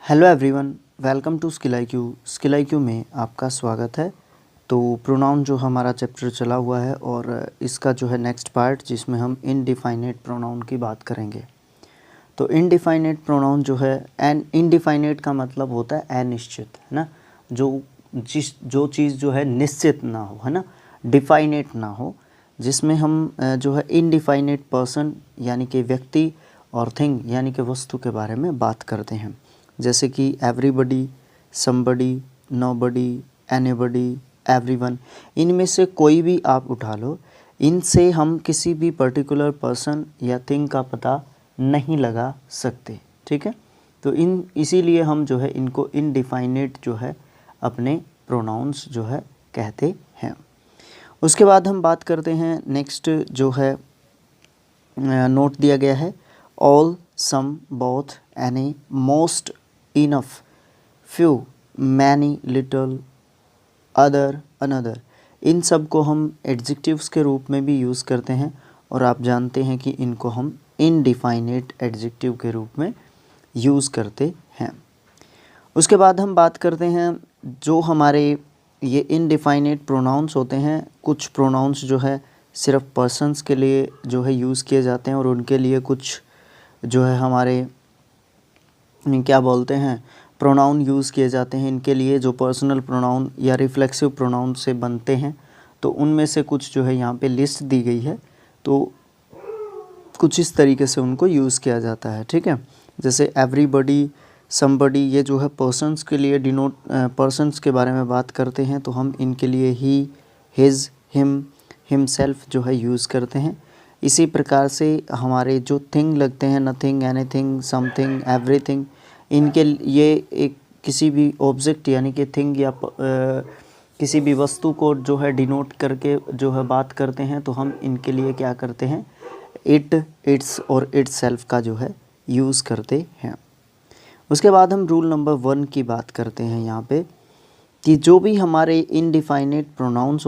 Hello everyone, welcome to skill I Q. Skill I Q में आपका स्वागत है। तो प्रोनाउन जो हमारा चैप्टर चला हुआ है और इसका जो है नेक्स्ट पार्ट जिसमें हम इनडिफाइनेट प्रोनाउन की बात करेंगे। तो इनडिफाइनेट प्रोनाउन जो है, इनडिफाइनेट का मतलब होता है अनिश्चित, है ना। जो चीज़ जो है निश्चित ना हो, है ना, डिफाइनेट ना हो, जिसमें हम जो है इनडिफाइनेट पर्सन यानी कि व्यक्ति और थिंग यानी कि वस्तु के बारे में बात करते हैं। जैसे कि everybody, somebody, nobody, anybody, everyone, इनमें से कोई भी आप उठा लो, इनसे हम किसी भी पर्टिकुलर पर्सन या थिंग का पता नहीं लगा सकते। ठीक है, तो इसीलिए हम जो है इनको इनडिफाइनेट जो है अपने प्रोनाउंस जो है कहते हैं। उसके बाद हम बात करते हैं नेक्स्ट जो है नोट दिया गया है all, some, both, any, most, enough, few, many, little, other, another. इन सब को हम एडजेक्टिव्स के रूप में भी यूज़ करते हैं और आप जानते हैं कि इनको हम इनडिफाइनेट एडजेक्टिव के रूप में यूज़ करते हैं। उसके बाद हम बात करते हैं जो हमारे ये इनडिफाइनेट प्रोनाउंस होते हैं। कुछ प्रोनाउंस जो है सिर्फ पर्सन्स के लिए जो है यूज़ किए जाते हैं और उनके लिए कुछ जो है हमारे क्या बोलते हैं प्रोनाउन यूज़ किए जाते हैं। इनके लिए जो पर्सनल प्रोनाउन या रिफ्लेक्सिव प्रोनाउन से बनते हैं, तो उनमें से कुछ जो है यहाँ पे लिस्ट दी गई है। तो कुछ इस तरीके से उनको यूज़ किया जाता है। ठीक है, जैसे एवरीबडी, समबडी, ये जो है पर्सन्स के लिए डिनोट, पर्सन्स के बारे में बात करते हैं, तो हम इनके लिए ही, हिज, हिम, हिमसेल्फ जो है यूज़ करते हैं। इसी प्रकार से हमारे जो थिंग लगते हैं, नथिंग, एनीथिंग, समथिंग, एवरीथिंग, इनके ये एक किसी भी ऑब्जेक्ट यानी कि थिंग या किसी भी वस्तु को जो है डिनोट करके जो है बात करते हैं, तो हम इनके लिए क्या करते हैं, इट, इट्स और इट्सेल्फ का जो है यूज़ करते हैं। उसके बाद हम रूल नंबर 1 की बात करते हैं यहाँ पे कि जो भी हमारे इनडिफाइनेट प्रोनाउंस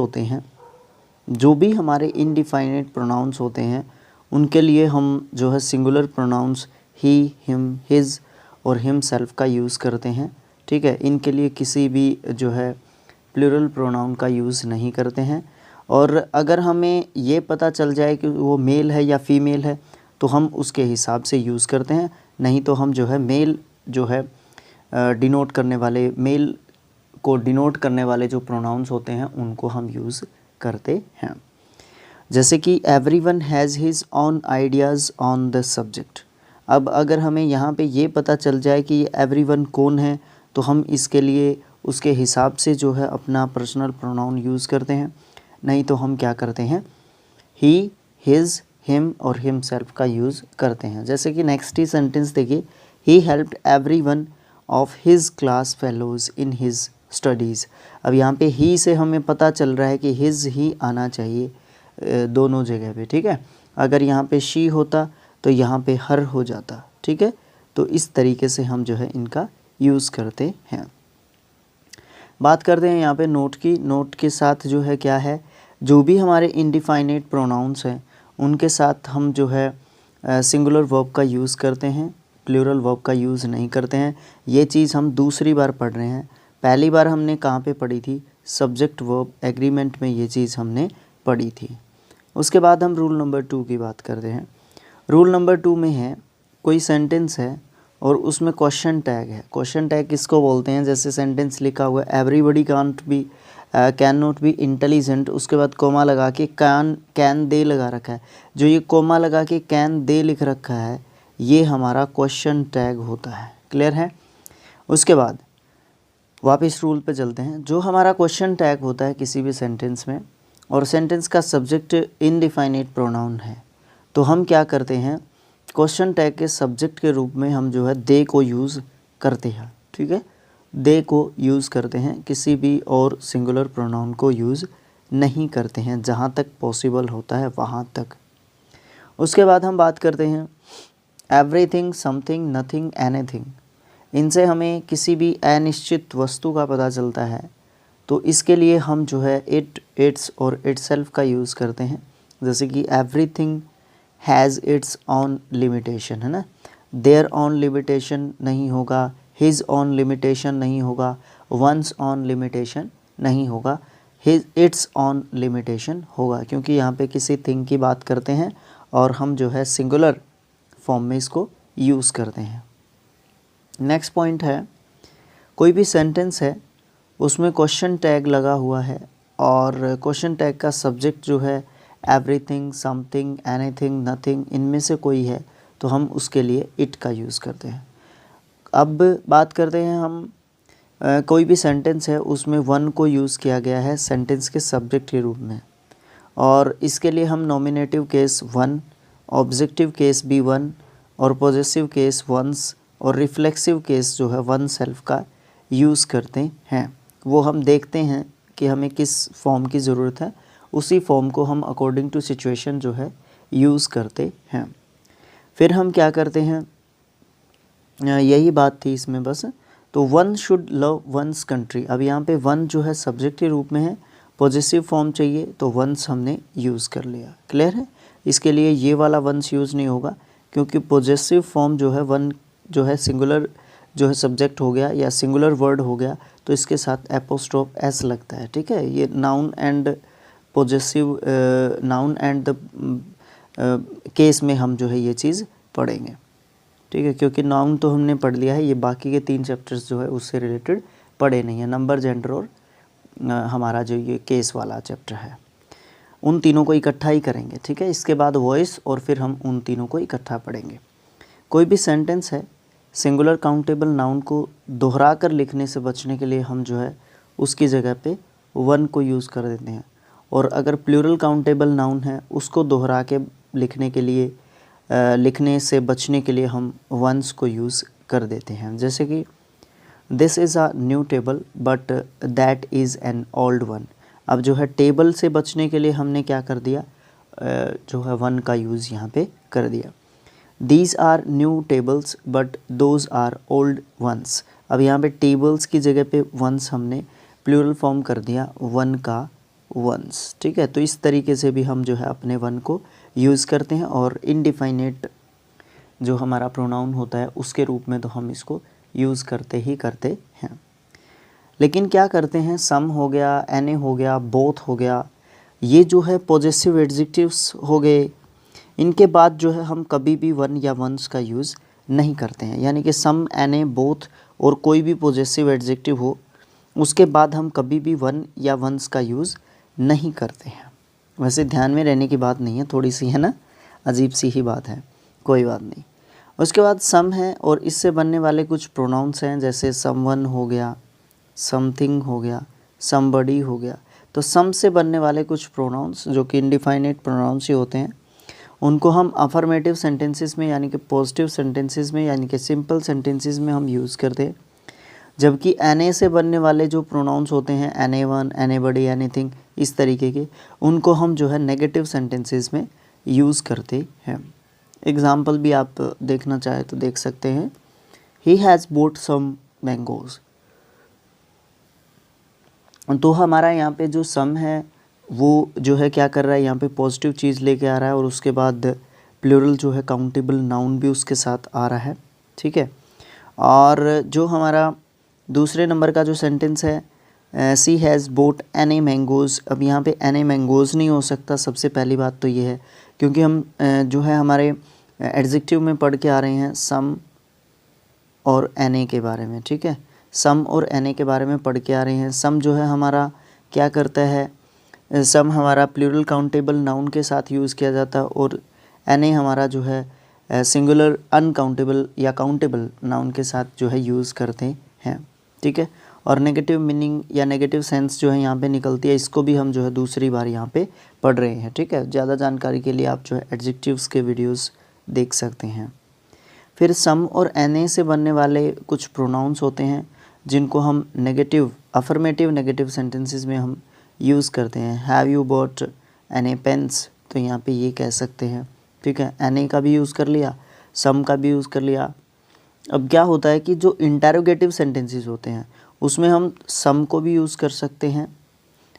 होते हैं, उनके लिए हम जो है सिंगुलर प्रोनाउंस ही, हिम, हिज और हिमसेल्फ का यूज़ करते हैं। ठीक है, इनके लिए किसी भी जो है प्लूरल प्रोनाउन का यूज़ नहीं करते हैं। और अगर हमें ये पता चल जाए कि वो मेल है या फीमेल है, तो हम उसके हिसाब से यूज़ करते हैं। नहीं तो हम जो है मेल जो है डिनोट करने वाले, मेल को डिनोट करने वाले जो प्रोनाउंस होते हैं उनको हम यूज़ करते हैं। जैसे कि everyone has his on ideas on the subject. अब अगर हमें यहाँ पे ये पता चल जाए कि एवरीवन कौन है, तो हम इसके लिए उसके हिसाब से जो है अपना पर्सनल प्रोनाउन यूज़ करते हैं। नहीं तो हम क्या करते हैं, ही, हिज, हिम और हिमसेल्फ का यूज़ करते हैं। जैसे कि नेक्स्ट ही सेंटेंस देखिए, he helped everyone of his class fellows in his studies. अब यहाँ पे ही से हमें पता चल रहा है कि हिज ही आना चाहिए दोनों जगह पे। ठीक है, अगर यहाँ पे शी होता तो यहाँ पे हर हो जाता। ठीक है, तो इस तरीके से हम जो है इनका यूज़ करते हैं। बात करते हैं यहाँ पे नोट की। नोट के साथ जो है क्या है, जो भी हमारे इनडिफाइनेट प्रोनाउंस हैं उनके साथ हम जो है सिंगुलर वर्ब का यूज़ करते हैं, प्लूरल वर्ब का यूज़ नहीं करते हैं। ये चीज़ हम दूसरी बार पढ़ रहे हैं। पहली बार हमने कहाँ पे पढ़ी थी, सब्जेक्ट वर्ब एग्रीमेंट में ये चीज़ हमने पढ़ी थी। उसके बाद हम रूल नंबर 2 की बात करते हैं। रूल नंबर 2 में है, कोई सेंटेंस है और उसमें क्वेश्चन टैग है। क्वेश्चन टैग किसको बोलते हैं, जैसे सेंटेंस लिखा हुआ है everybody can not be intelligent, उसके बाद कोमा लगा के कैन दे लगा रखा है। जो ये कोमा लगा के कैन दे लिख रखा है, ये हमारा क्वेश्चन टैग होता है। क्लियर है। उसके बाद वापस रूल पे चलते हैं। जो हमारा क्वेश्चन टैग होता है किसी भी सेंटेंस में और सेंटेंस का सब्जेक्ट इनडिफाइनेट प्रोनाउन है, तो हम क्या करते हैं, क्वेश्चन टैग के सब्जेक्ट के रूप में हम जो है दे को यूज़ करते हैं। ठीक है, दे को यूज़ करते हैं, किसी भी और सिंगुलर प्रोनाउन को यूज़ नहीं करते हैं, जहाँ तक पॉसिबल होता है वहाँ तक। उसके बाद हम बात करते हैं एवरीथिंग, समथिंग, नथिंग, एनीथिंग। इनसे हमें किसी भी अनिश्चित वस्तु का पता चलता है, तो इसके लिए हम जो है इट, इट्स और इटसेल्फ का यूज़ करते हैं। जैसे कि everything has its on limitation, है ना, देयर ऑन लिमिटेशन नहीं होगा, हिज ऑन लिमिटेशन नहीं होगा, वंस ऑन लिमिटेशन नहीं होगा, हिज इट्स ऑन लिमिटेशन होगा, क्योंकि यहाँ पे किसी थिंग की बात करते हैं और हम जो है सिंगुलर फॉर्म में इसको यूज़ करते हैं। नेक्स्ट पॉइंट है, कोई भी सेंटेंस है उसमें क्वेश्चन टैग लगा हुआ है और क्वेश्चन टैग का सब्जेक्ट जो है एवरीथिंग, समथिंग, एनीथिंग, नथिंग, इनमें से कोई है तो हम उसके लिए इट का यूज़ करते हैं। अब बात करते हैं हम कोई भी सेंटेंस है उसमें वन को यूज़ किया गया है सेंटेंस के सब्जेक्ट के रूप में, और इसके लिए हम nominative case one, objective case भी वन, और पॉजेसिव केस वंस, और रिफ्लेक्सिव केस जो है वन सेल्फ का यूज़ करते हैं। वो हम देखते हैं कि हमें किस फॉर्म की ज़रूरत है, उसी फॉर्म को हम अकॉर्डिंग टू सिचुएशन जो है यूज़ करते हैं। फिर हम क्या करते हैं, यही बात थी इसमें बस। तो one should love one's country, अब यहाँ पे वन जो है सब्जेक्ट के रूप में है, पॉजेसिव फॉर्म चाहिए तो वंस हमने यूज़ कर लिया। क्लियर है? इसके लिए ये वाला वंस यूज़ नहीं होगा, क्योंकि पॉजेसिव फॉर्म जो है वन जो है सिंगुलर जो है सब्जेक्ट हो गया या सिंगुलर वर्ड हो गया तो इसके साथ एपोस्ट्रोफ एस लगता है। ठीक है, ये noun and possessive, noun and the case में हम जो है ये चीज़ पढ़ेंगे। ठीक है, क्योंकि नाउन तो हमने पढ़ लिया है, ये बाकी के 3 चैप्टर्स जो है उससे रिलेटेड पढ़े नहीं है, नंबर, जेंडर और हमारा जो ये केस वाला चैप्टर है, उन तीनों को इकट्ठा ही करेंगे। ठीक है, इसके बाद वॉइस और फिर हम उन तीनों को इकट्ठा पढ़ेंगे। कोई भी सेंटेंस है सिंगुलर काउंटेबल नाउन को दोहरा कर लिखने से बचने के लिए हम जो है उसकी जगह पे वन को यूज़ कर देते हैं, और अगर प्लूरल काउंटेबल नाउन है उसको दोहरा के लिखने के लिए लिखने से बचने के लिए हम वंस को यूज़ कर देते हैं। जैसे कि this is a new table but that is an old one. अब जो है टेबल से बचने के लिए हमने क्या कर दिया, जो है वन का यूज़ यहाँ पे कर दिया। These are new tables but those are old ones. अब यहाँ पे टेबल्स की जगह पे वंस हमने प्लूरल फॉर्म कर दिया वन का वंस। ठीक है, तो इस तरीके से भी हम जो है अपने वन को यूज़ करते हैं, और इनडिफाइनेट जो हमारा प्रोनाउन होता है उसके रूप में तो हम इसको यूज़ करते ही करते हैं। लेकिन क्या करते हैं, सम हो गया, एने हो गया, बोथ हो गया, ये जो है पॉजेसिव एडजेक्टिव्स हो गए, इनके बाद जो है हम कभी भी वन या वंस का यूज़ नहीं करते हैं। यानी कि सम, एने, बोथ और कोई भी पॉजेसिव एडजेक्टिव हो उसके बाद हम कभी भी वन या वंस का यूज़ नहीं करते हैं। वैसे ध्यान में रहने की बात नहीं है, थोड़ी सी है ना, अजीब सी ही बात है, कोई बात नहीं। उसके बाद सम है और इससे बनने वाले कुछ प्रोनाउंस हैं, जैसे समवन हो गया, समथिंग हो गया, समबडी हो गया। तो सम से बनने वाले कुछ प्रोनाउंस जो कि इनडिफाइनेट प्रोनाउंस ही होते हैं, उनको हम अफर्मेटिव सेंटेंसेस में यानी कि पॉजिटिव सेंटेंसेस में यानी कि सिंपल सेंटेंसेस में हम यूज़ करते हैं। जबकि एन से बनने वाले जो प्रोनाउंस होते हैं, एनीवन, एनीबडी, एनीथिंग, इस तरीके के, उनको हम जो है नेगेटिव सेंटेंसेस में यूज़ करते हैं। एग्ज़ाम्पल भी आप देखना चाहे तो देख सकते हैं। He has bought some mangoes. तो हमारा यहाँ पे जो सम है वो जो है क्या कर रहा है, यहाँ पे पॉजिटिव चीज़ लेके आ रहा है, और उसके बाद प्लूरल जो है काउंटेबल नाउन भी उसके साथ आ रहा है। ठीक है, और जो हमारा दूसरे नंबर का जो सेंटेंस है, सी हैज़ बोट एनी मैंगोज़। अब यहाँ पे एनी मैंगोज़ नहीं हो सकता, सबसे पहली बात तो ये है, क्योंकि हम जो है हमारे एडजेक्टिव में पढ़ के आ रहे हैं सम और एने के बारे में। ठीक है, सम और एने के बारे में पढ़ के आ रहे हैं। सम जो है हमारा क्या करता है, सम हमारा प्लूरल काउंटेबल नाउन के साथ यूज़ किया जाता है, और एने हमारा जो है सिंगुलर अनकाउंटेबल या काउंटेबल नाउन के साथ जो है यूज़ करते हैं। ठीक है, और नेगेटिव मीनिंग या नेगेटिव सेंस जो है यहाँ पे निकलती है, इसको भी हम जो है दूसरी बार यहाँ पे पढ़ रहे हैं। ठीक है, ज़्यादा जानकारी के लिए आप जो है एडजेक्टिव्स के वीडियोस देख सकते हैं। फिर सम और एने से बनने वाले कुछ प्रोनाउंस होते हैं जिनको हम नेगेटिव, अफर्मेटिव नेगेटिव सेंटेंसेस में हम यूज़ करते हैं। Have you bought any pens, तो यहाँ पे ये कह सकते हैं। ठीक है, एने का भी यूज़ कर लिया, सम का भी यूज़ कर लिया। अब क्या होता है कि जो इंटेरोगेटिव सेंटेंसेस होते हैं उसमें हम सम को भी यूज़ कर सकते हैं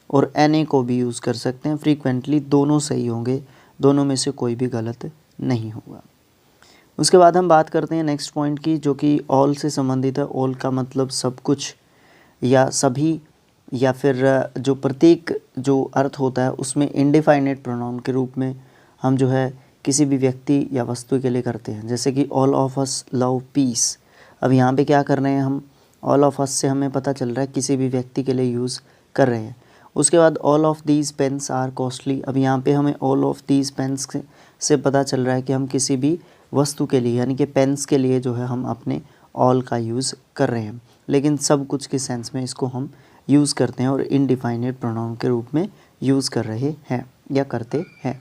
और एने को भी यूज़ कर सकते हैं। फ्रीक्वेंटली दोनों सही होंगे, दोनों में से कोई भी गलत नहीं होगा। उसके बाद हम बात करते हैं नेक्स्ट पॉइंट की, जो कि ऑल से संबंधित है। ऑल का मतलब सब कुछ या सभी, या फिर जो प्रत्येक जो अर्थ होता है उसमें इंडिफाइनेट प्रोनाउन के रूप में हम जो है किसी भी व्यक्ति या वस्तु के लिए करते हैं। जैसे कि all of us love piece. अब यहाँ पे क्या कर रहे हैं हम, ऑल ऑफ अस से हमें पता चल रहा है किसी भी व्यक्ति के लिए यूज़ कर रहे हैं। उसके बाद all of these pens are costly. अब यहाँ पे हमें ऑल ऑफ दीज पेन्स से पता चल रहा है कि हम किसी भी वस्तु के लिए यानी कि पेन्स के लिए जो है हम अपने ऑल का यूज़ कर रहे हैं, लेकिन सब कुछ के सेंस में इसको हम यूज़ करते हैं और इनडिफाइनेट प्रोनाउन के रूप में यूज़ कर रहे हैं या करते हैं।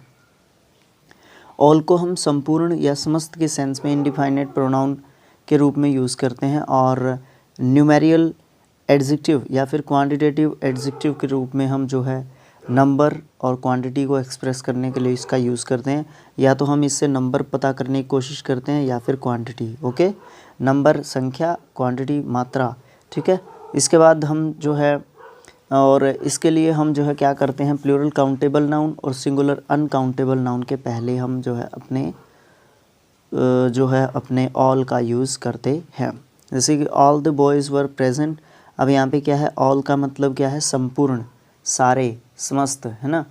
ऑल को हम संपूर्ण या समस्त के सेंस में इनडिफाइनेट प्रोनाउन के रूप में यूज़ करते हैं, और न्यूमेरियल एडजेक्टिव या फिर क्वांटिटेटिव एडजेक्टिव के रूप में हम जो है नंबर और क्वांटिटी को एक्सप्रेस करने के लिए इसका यूज़ करते हैं। या तो हम इससे नंबर पता करने की कोशिश करते हैं या फिर क्वांटिटी। ओके, नंबर संख्या, क्वांटिटी मात्रा, ठीक है। इसके बाद हम जो है, और इसके लिए हम जो है क्या करते हैं, प्लूरल काउंटेबल नाउन और सिंगुलर अनकाउंटेबल नाउन के पहले हम जो है अपने ऑल का यूज़ करते हैं। जैसे कि all the boys were present. अब यहाँ पे क्या है, ऑल का मतलब क्या है, संपूर्ण, सारे, समस्त, है ना।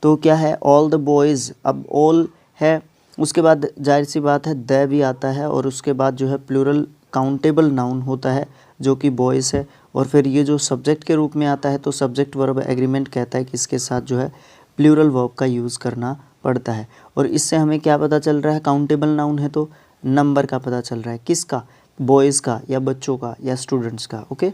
तो क्या है, ऑल द बॉयज़, अब ऑल है, उसके बाद जाहिर सी बात है द भी आता है, और उसके बाद जो है प्लूरल काउंटेबल नाउन होता है जो कि बॉयज़ है, और फिर ये जो सब्जेक्ट के रूप में आता है तो सब्जेक्ट वर्ब एग्रीमेंट कहता है कि इसके साथ जो है प्लूरल वर्ब का यूज़ करना पड़ता है। और इससे हमें क्या पता चल रहा है, काउंटेबल नाउन है तो नंबर का पता चल रहा है, किसका, बॉयज़ का या बच्चों का या स्टूडेंट्स का। ओके,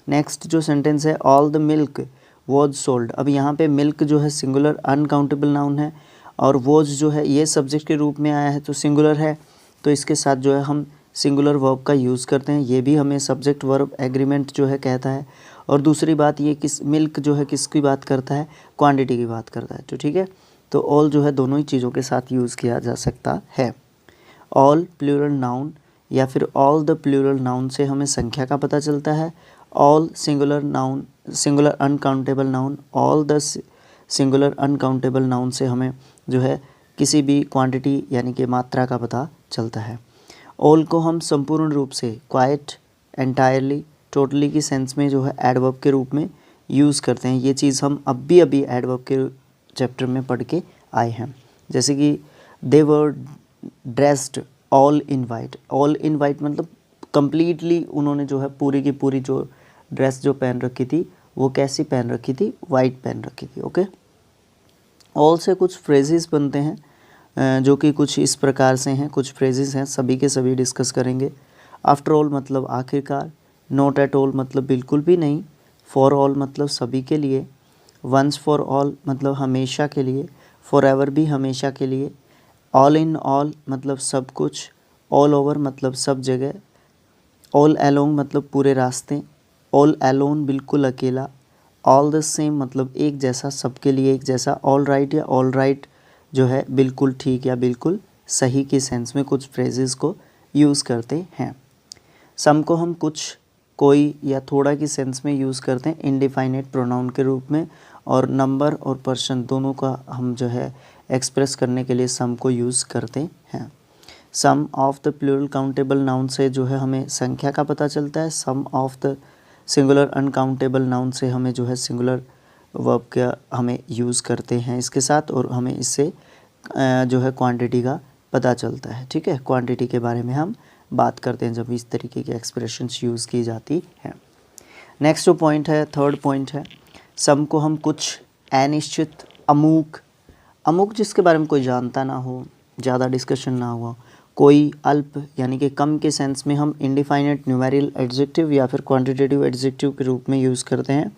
नेक्स्ट जो सेंटेंस है, all the milk was sold. अब यहाँ पे मिल्क जो है सिंगुलर अनकाउंटेबल नाउन है, और वॉज जो है ये सब्जेक्ट के रूप में आया है तो सिंगुलर है, तो इसके साथ जो है हम सिंगुलर वर्ब का यूज़ करते हैं। ये भी हमें सब्जेक्ट वर्ब एग्रीमेंट जो है कहता है। और दूसरी बात ये किस मिल्क जो है किसकी बात करता है, क्वांटिटी की बात करता है। तो ठीक है, तो ऑल जो है दोनों ही चीज़ों के साथ यूज़ किया जा सकता है। ऑल प्लूरल नाउन या फिर ऑल द प्लूरल नाउन से हमें संख्या का पता चलता है। All singular noun, singular uncountable noun, all the singular uncountable noun से हमें जो है किसी भी क्वांटिटी यानी कि मात्रा का पता चलता है। ऑल को हम संपूर्ण रूप से क्वाइट, एंटायरली, टोटली की सेंस में जो है एडवर्ब के रूप में यूज़ करते हैं। ये चीज़ हम अभी एडवर्ब के चैप्टर में पढ़ के आए हैं। जैसे कि they were dressed all in white. All in white मतलब कम्प्लीटली उन्होंने जो है पूरी की पूरी जो ड्रेस जो पहन रखी थी वो कैसी पहन रखी थी, वाइट पहन रखी थी। ओके, ऑल से कुछ फ्रेजेस बनते हैं जो कि कुछ इस प्रकार से हैं, कुछ फ्रेजेस हैं, सभी के सभी डिस्कस करेंगे। आफ्टर ऑल मतलब आखिरकार, नॉट एट ऑल मतलब बिल्कुल भी नहीं, फॉर ऑल मतलब सभी के लिए, वंस फॉर ऑल मतलब हमेशा के लिए, फॉर एवर भी हमेशा के लिए, ऑल इन ऑल मतलब सब कुछ, ऑल ओवर मतलब सब जगह, ऑल अलोंग मतलब पूरे रास्ते, ऑल अलोन बिल्कुल अकेला, ऑल द सेम मतलब एक जैसा, सबके लिए एक जैसा, ऑल राइट या ऑल राइट जो है बिल्कुल ठीक या बिल्कुल सही के सेंस में कुछ फ्रेजेस को यूज़ करते हैं। सम को हम कुछ, कोई या थोड़ा की सेंस में यूज़ करते हैं इनडिफाइनेट प्रोनाउन के रूप में, और नंबर और पर्सन दोनों का हम जो है एक्सप्रेस करने के लिए सम को यूज़ करते हैं। Some of the plural countable noun से जो है हमें संख्या का पता चलता है। Some of the singular uncountable noun से हमें जो है सिंगुलर वर्ब का हमें यूज़ करते हैं इसके साथ, और हमें इससे जो है क्वांटिटी का पता चलता है। ठीक है, क्वांटिटी के बारे में हम बात करते हैं जब इस तरीके के एक्सप्रेशंस यूज़ की जाती हैं। नेक्स्ट जो पॉइंट है, थर्ड पॉइंट है, सम को हम कुछ, अनिश्चित, अमूक, अमूक जिसके बारे में कोई जानता ना हो, ज़्यादा डिस्कशन ना हुआ, कोई, अल्प यानी कि कम के सेंस में हम इंडिफाइनेट न्यूमेरियल एडजेक्टिव या फिर क्वांटिटेटिव एडजेक्टिव के रूप में यूज़ करते हैं,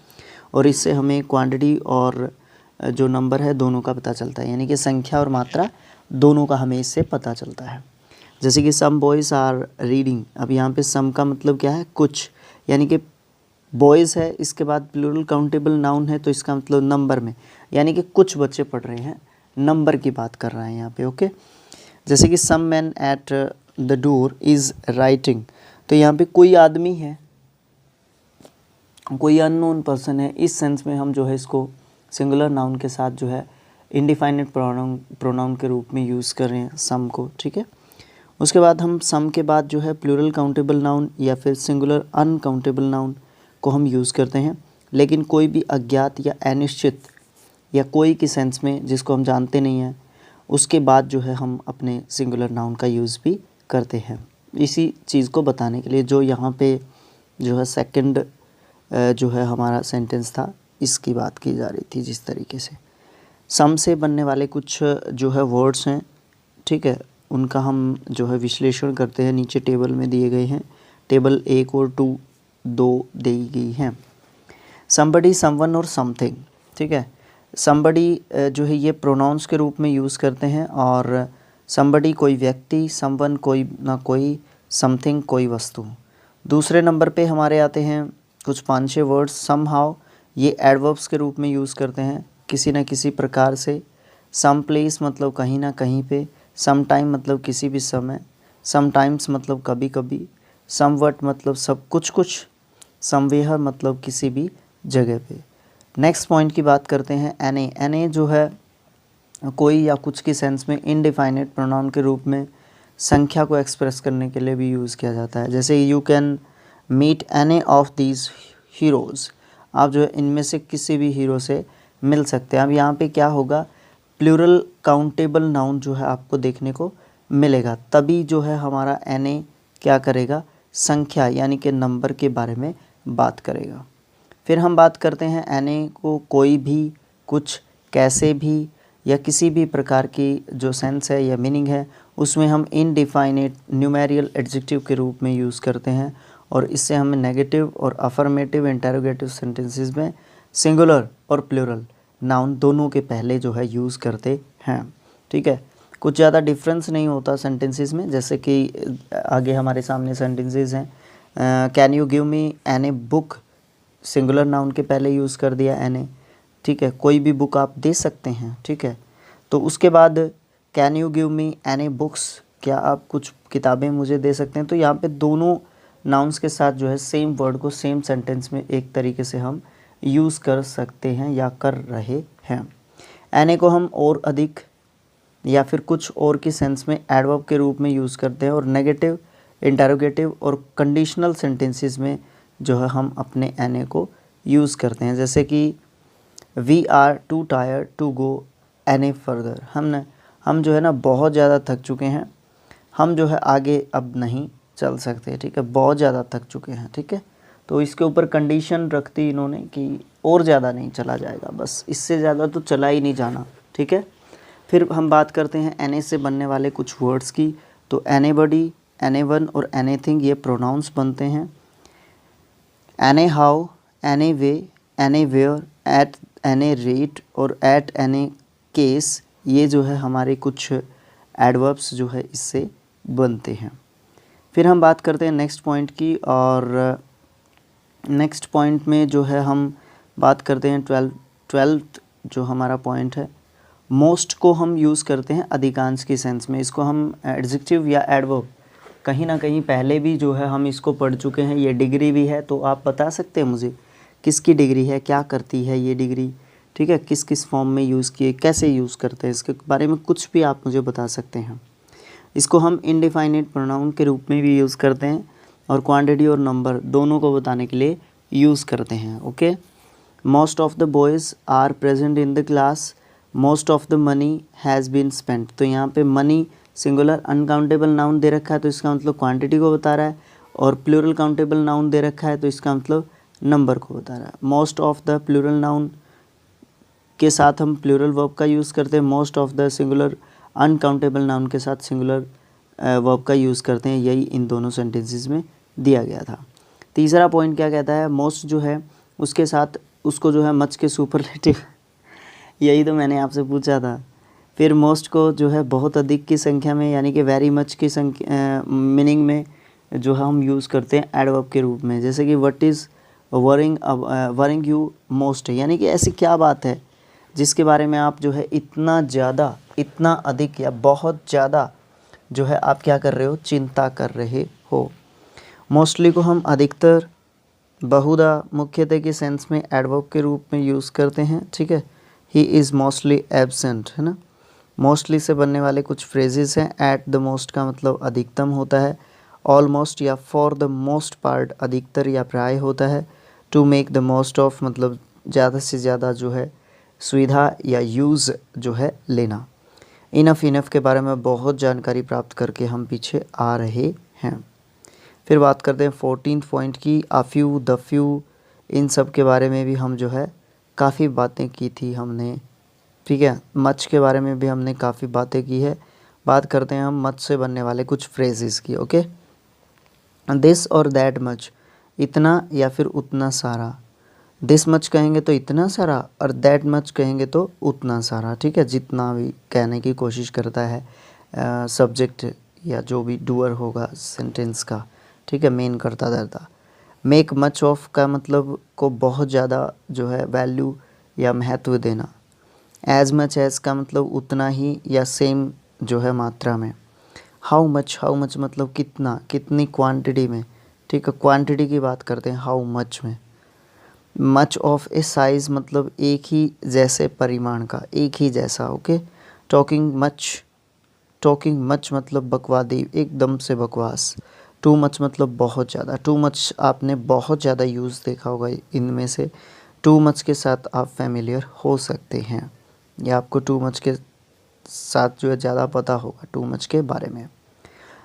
और इससे हमें क्वांटिटी और जो नंबर है दोनों का पता चलता है, यानी कि संख्या और मात्रा दोनों का हमें इससे पता चलता है। जैसे कि सम बॉयज़ आर रीडिंग। अब यहाँ पे सम का मतलब क्या है, कुछ, यानी कि बॉयज़ है, इसके बाद प्लूरल काउंटेबल नाउन है तो इसका मतलब नंबर में, यानी कि कुछ बच्चे पढ़ रहे हैं, नंबर की बात कर रहे हैं यहाँ पे। ओके, जैसे कि some man at the door is writing. तो यहाँ पे कोई आदमी है, कोई अननोन पर्सन है, इस सेंस में हम जो है इसको सिंगुलर नाउन के साथ जो है इंडिफाइनेट प्रोनाउन के रूप में यूज़ कर रहे हैं सम को। ठीक है, उसके बाद हम सम के बाद जो है प्लूरल काउंटेबल नाउन या फिर सिंगुलर अनकाउंटेबल नाउन को हम यूज़ करते हैं, लेकिन कोई भी अज्ञात या अनिश्चित या कोई की सेंस में जिसको हम जानते नहीं हैं उसके बाद जो है हम अपने सिंगुलर नाउन का यूज़ भी करते हैं। इसी चीज़ को बताने के लिए जो यहाँ पे जो है सेकंड जो है हमारा सेंटेंस था, इसकी बात की जा रही थी। जिस तरीके से सम से बनने वाले कुछ जो है वर्ड्स हैं, ठीक है, उनका हम जो है विश्लेषण करते हैं। नीचे टेबल में दिए गए हैं, टेबल 1 और 2 दो दी गई हैं। समबडी, समवन और समथिंग, ठीक है। समबडी जो है ये प्रोनाउंस के रूप में यूज़ करते हैं, और समबडी कोई व्यक्ति, समवन कोई ना कोई, समथिंग कोई वस्तु। दूसरे नंबर पे हमारे आते हैं कुछ 5-6 वर्ड्स। समहाउ, ये एडवर्ब्स के रूप में यूज़ करते हैं, किसी न किसी प्रकार से। सम प्लेस मतलब कहीं ना कहीं पे। सम टाइम मतलब किसी भी समय। समटाइम्स मतलब कभी कभी। समवट मतलब सब कुछ कुछ। समवेयर मतलब किसी भी जगह पे। नेक्स्ट पॉइंट की बात करते हैं एने। एने जो है कोई या कुछ की सेंस में इनडिफाइनेट प्रोनाउन के रूप में संख्या को एक्सप्रेस करने के लिए भी यूज़ किया जाता है। जैसे you can meet any of these heroes, आप जो है इनमें से किसी भी हीरो से मिल सकते हैं। अब यहाँ पे क्या होगा, प्लूरल काउंटेबल नाउन जो है आपको देखने को मिलेगा, तभी जो है हमारा एने क्या करेगा, संख्या यानी कि नंबर के बारे में बात करेगा। फिर हम बात करते हैं एने को कोई भी, कुछ, कैसे भी या किसी भी प्रकार की जो सेंस है या मीनिंग है उसमें हम इनडिफाइनेट न्यूमेरियल एडजेक्टिव के रूप में यूज़ करते हैं, और इससे हमें नेगेटिव और अफर्मेटिव इंटरोगेटिव सेंटेंसेस में सिंगुलर और प्लूरल नाउन दोनों के पहले जो है यूज़ करते हैं। ठीक है, कुछ ज़्यादा डिफरेंस नहीं होता सेंटेंसेस में। जैसे कि आगे हमारे सामने सेंटेंसेस हैं, can you give me any book, singular noun के पहले यूज़ कर दिया एनी, ठीक है, कोई भी बुक आप दे सकते हैं, ठीक है। तो उसके बाद can you give me any books, क्या आप कुछ किताबें मुझे दे सकते हैं। तो यहाँ पे दोनों नाउन्स के साथ जो है सेम वर्ड को सेम सेंटेंस में एक तरीके से हम यूज़ कर सकते हैं या कर रहे हैं। एने को हम और अधिक या फिर कुछ और की सेंस में एडवर्ब के रूप में यूज़ करते हैं, और नेगेटिव, इंटरोगेटिव और कंडीशनल सेंटेंसेस में जो है हम अपने एने को यूज़ करते हैं। जैसे कि we are too tired to go any further, हम जो है ना बहुत ज़्यादा थक चुके हैं, हम जो है आगे अब नहीं चल सकते, ठीक है, बहुत ज़्यादा थक चुके हैं, ठीक है। तो इसके ऊपर कंडीशन रख दी इन्होंने कि और ज़्यादा नहीं चला जाएगा, बस इससे ज़्यादा तो चला ही नहीं जाना, ठीक है। फिर हम बात करते हैं एने से बनने वाले कुछ वर्ड्स की। तो एनीबॉडी, एनीवन और एनीथिंग ये प्रोनाउंस बनते हैं। Any how, any way, anywhere, at any rate और एट एनी केस, ये जो है हमारे कुछ एडवर्ब्स जो है इससे बनते हैं। फिर हम बात करते हैं नेक्स्ट पॉइंट की, और नेक्स्ट पॉइंट में जो है हम बात करते हैं ट्वेल्थ जो हमारा पॉइंट है। मोस्ट को हम यूज़ करते हैं अधिकांश की सेंस में। इसको हम एडजेक्टिव या एडवर्ब कहीं ना कहीं पहले भी जो है हम इसको पढ़ चुके हैं। ये डिग्री भी है, तो आप बता सकते हैं मुझे किसकी डिग्री है, क्या करती है ये डिग्री, ठीक है, किस किस फॉर्म में यूज़ किए, कैसे यूज़ करते हैं, इसके बारे में कुछ भी आप मुझे बता सकते हैं। इसको हम इनडिफाइनेट प्रोनाउन के रूप में भी यूज़ करते हैं, और क्वांटिटी और नंबर दोनों को बताने के लिए यूज़ करते हैं। Okay, most of the boys are present in the class, most of the money has been spent. तो यहाँ पे मनी सिंगुलर अनकाउंटेबल नाउन दे रखा है, तो इसका मतलब क्वांटिटी को बता रहा है, और प्लूरल काउंटेबल नाउन दे रखा है, तो इसका मतलब नंबर को बता रहा है। Most of the plural noun के साथ हम प्लूरल वर्ब का यूज़ करते हैं, most of the singular uncountable noun के साथ सिंगुलर वर्ब का यूज़ करते हैं। यही इन दोनों सेंटेंसेस में दिया गया था। तीसरा पॉइंट क्या कहता है, मोस्ट जो है उसके साथ उसको जो है मच के सुपरलेटिव यही तो मैंने आपसे पूछा था। फिर मोस्ट को जो है बहुत अधिक की संख्या में यानी कि वेरी मच की संख्या मीनिंग में जो है हम यूज़ करते हैं एडवर्ब के रूप में। जैसे कि what is worrying you most, यानी कि ऐसी क्या बात है जिसके बारे में आप जो है इतना ज़्यादा, इतना अधिक या बहुत ज़्यादा जो है आप क्या कर रहे हो, चिंता कर रहे हो। मोस्टली को हम अधिकतर, बहुधा, मुख्यतः के सेंस में एडवर्ब के रूप में यूज़ करते हैं, ठीक है। ही इज़ मोस्टली एब्सेंट, है ना। मोस्टली से बनने वाले कुछ फ्रेजेस हैं। एट द मोस्ट का मतलब अधिकतम होता है। ऑलमोस्ट या फॉर द मोस्ट पार्ट अधिकतर या प्राय होता है। To make the most of मतलब ज़्यादा से ज़्यादा जो है सुविधा या यूज़ जो है लेना। इनफ के बारे में बहुत जानकारी प्राप्त करके हम पीछे आ रहे हैं। फिर बात करते हैं 14th पॉइंट की, आ फ्यू, द फ्यू, इन सब के बारे में भी हम जो है काफ़ी बातें की थी हमने, ठीक है। मच के बारे में भी हमने काफ़ी बातें की है। बात करते हैं हम मच से बनने वाले कुछ फ्रेजेस की। ओके, दिस और दैट मच, इतना या फिर उतना सारा। दिस मच कहेंगे तो इतना सारा और दैट मच कहेंगे तो उतना सारा, ठीक है। जितना भी कहने की कोशिश करता है सब्जेक्ट या जो भी डूअर होगा सेंटेंस का, ठीक है, मेन करता धरता। मेक मच ऑफ का मतलब को बहुत ज़्यादा जो है वैल्यू या महत्व देना। एज मच एज का मतलब उतना ही या सेम जो है मात्रा में। हाउ मच मतलब कितना, कितनी क्वांटिटी में, ठीक है। क्वांटिटी की बात करते हैं हाउ मच में। मच ऑफ ए साइज़ मतलब एक ही जैसे परिमाण का, एक ही जैसा। ओके, टॉकिंग मच मतलब बकवादी, एकदम से बकवास। टू मच मतलब बहुत ज़्यादा। टू मच आपने बहुत ज़्यादा यूज़ देखा होगा इनमें से। टू मच के साथ आप फेमिलियर हो सकते हैं या आपको टू मच के साथ जो है ज़्यादा पता होगा टू मच के बारे में।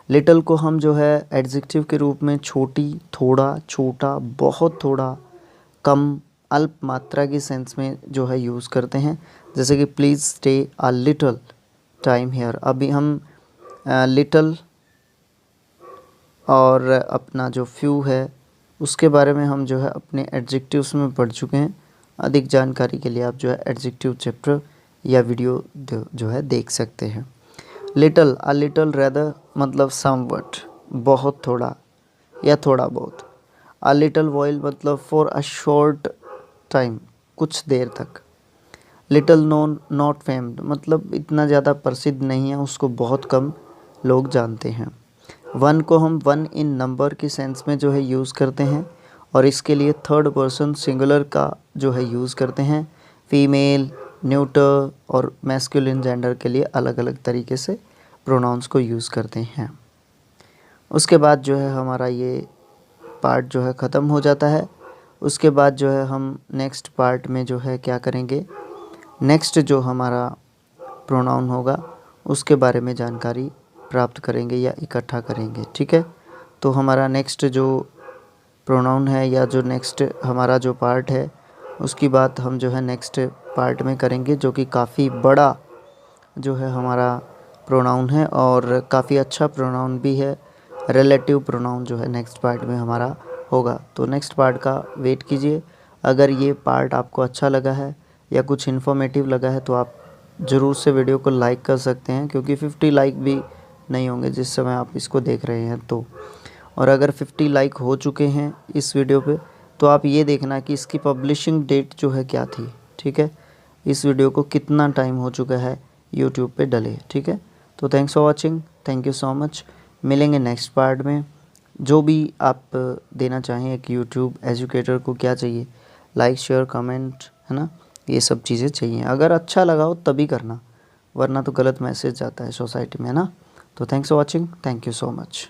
लिटल को हम जो है एडजेक्टिव के रूप में छोटी, थोड़ा, छोटा, बहुत थोड़ा, कम, अल्प मात्रा की सेंस में जो है यूज़ करते हैं। जैसे कि please stay a little time here. अभी हम लिटल और अपना जो फ्यू है उसके बारे में हम जो है अपने एडजेक्टिव्स में पढ़ चुके हैं। अधिक जानकारी के लिए आप जो है एडजेक्टिव चैप्टर या वीडियो जो है देख सकते हैं। लिटल, अ लिटल रेदर मतलब समवट, बहुत थोड़ा या थोड़ा बहुत। अ लिटल वॉइल मतलब फॉर अ शॉर्ट टाइम, कुछ देर तक। लिटल नोन नॉट फेम्ड मतलब इतना ज़्यादा प्रसिद्ध नहीं है, उसको बहुत कम लोग जानते हैं। वन को हम वन इन नंबर की सेंस में जो है यूज़ करते हैं और इसके लिए थर्ड पर्सन सिंगुलर का जो है यूज़ करते हैं। फीमेल, न्यूटर और मैस्कुलिन जेंडर के लिए अलग अलग तरीके से प्रोनाउंस को यूज़ करते हैं। उसके बाद जो है हमारा ये पार्ट जो है ख़त्म हो जाता है। उसके बाद जो है हम नेक्स्ट पार्ट में जो है क्या करेंगे, नेक्स्ट जो हमारा प्रोनाउन होगा उसके बारे में जानकारी प्राप्त करेंगे या इकट्ठा करेंगे, ठीक है। तो हमारा नेक्स्ट जो प्रोनाउन है या जो नेक्स्ट हमारा जो पार्ट है उसकी बात हम जो है नेक्स्ट पार्ट में करेंगे, जो कि काफ़ी बड़ा जो है हमारा प्रोनाउन है और काफ़ी अच्छा प्रोनाउन भी है। रिलेटिव प्रोनाउन जो है नेक्स्ट पार्ट में हमारा होगा। तो नेक्स्ट पार्ट का वेट कीजिए। अगर ये पार्ट आपको अच्छा लगा है या कुछ इन्फॉर्मेटिव लगा है तो आप ज़रूर से वीडियो को लाइक कर सकते हैं, क्योंकि 50 लाइक भी नहीं होंगे जिस समय आप इसको देख रहे हैं तो। और अगर 50 लाइक हो चुके हैं इस वीडियो पे तो आप ये देखना कि इसकी पब्लिशिंग डेट जो है क्या थी, ठीक है। इस वीडियो को कितना टाइम हो चुका है यूट्यूब पे डले, ठीक है। तो thanks for watching, thank you so much. मिलेंगे नेक्स्ट पार्ट में। जो भी आप देना चाहें एक यूट्यूब एजुकेटर को क्या चाहिए, लाइक शेयर कमेंट, है ना, ये सब चीज़ें चाहिए। अगर अच्छा लगा हो तभी करना, वरना तो गलत मैसेज जाता है सोसाइटी में, है ना। तो thanks for watching, thank you so much.